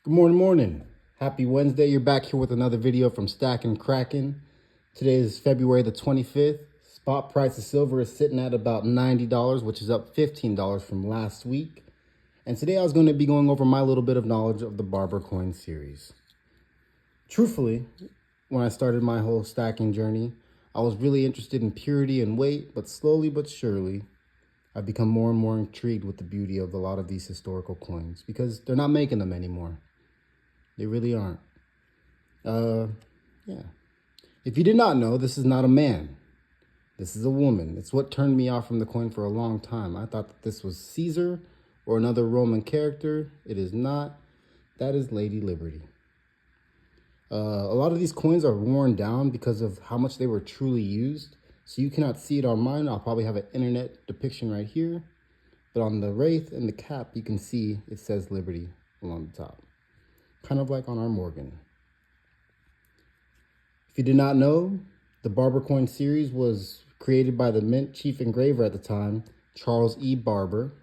Good morning. Happy Wednesday. You're back here with another video from Stacking Kraken. Today is February the 25th. Spot price of silver is sitting at about $90, which is up $15 from last week. And today I was going to be going over my little bit of knowledge of the Barber coin series. Truthfully, when I started my whole stacking journey, I was really interested in purity and weight, but slowly but surely, I've become more and more intrigued with the beauty of a lot of these historical coins because they're not making them anymore. They really aren't. Yeah. If you did not know, this is not a man. This is a woman. It's what turned me off from the coin for a long time. I thought that this was Caesar or another Roman character. It is not. That is Lady Liberty. A lot of these coins are worn down because of how much they were truly used. So you cannot see it on mine. I'll probably have an internet depiction right here. But on the wraith and the cap, you can see it says Liberty along the top. Kind of like on our Morgan. If you did not know, the Barber coin series was created by the Mint chief engraver at the time, Charles E. Barber.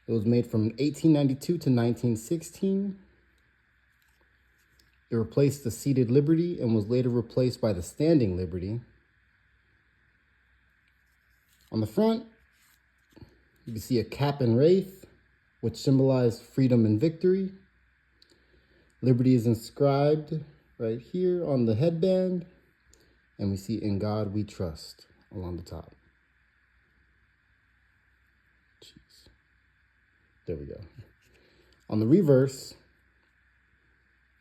It was made from 1892 to 1916. It replaced the seated Liberty and was later replaced by the standing Liberty. On the front, you can see a cap and wraith, which symbolize freedom and victory. Liberty is inscribed right here on the headband, and we see "In God We Trust" along the top. Jeez. There we go. On the reverse,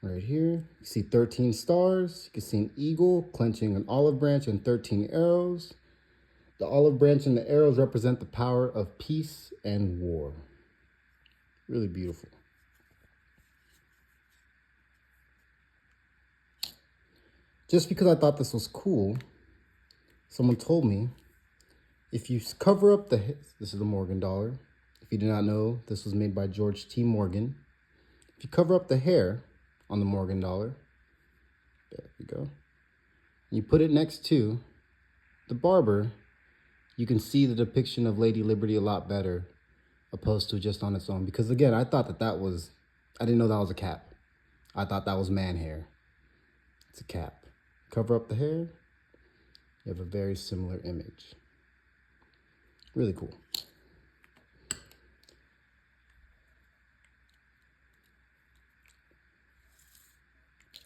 right here, you see 13 stars. You can see an eagle clenching an olive branch and 13 arrows. The olive branch and the arrows represent the power of peace and war. Really beautiful. Just because I thought this was cool, someone told me, if you cover up this is the Morgan dollar. If you do not know, this was made by George T. Morgan. If you cover up the hair on the Morgan dollar, there we go, and you put it next to the Barber, you can see the depiction of Lady Liberty a lot better opposed to just on its own. Because again, I thought I didn't know that was a cap. I thought that was man hair. It's a cap. Cover up the hair, you have a very similar image. Really cool.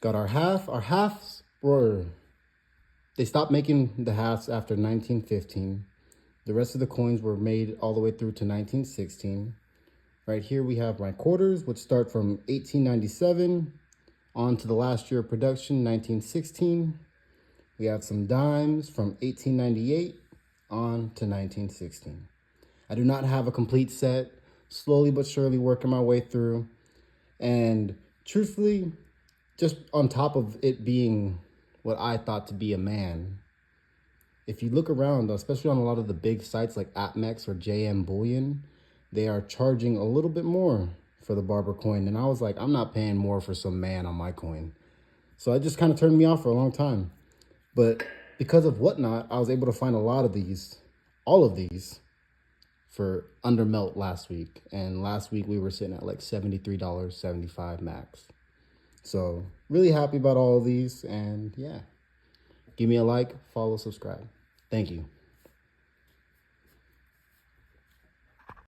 Got our half. Our halves they stopped making the halves after 1915. The rest of the coins were made all the way through to 1916. Right here we have my quarters, which start from 1897 on to the last year of production, 1916. We have some dimes from 1898 on to 1916. I do not have a complete set, slowly but surely working my way through. And truthfully, just on top of it being what I thought to be a man, if you look around, especially on a lot of the big sites like APMEX or JM Bullion, they are charging a little bit more for the Barber coin. And I was like, I'm not paying more for some man on my coin. So it just kind of turned me off for a long time. But because of Whatnot, I was able to find a lot of these, all of these, for under melt last week. And last week we were sitting at like $73.75 max. So really happy about all of these. And yeah, give me a like, follow, subscribe. Thank you.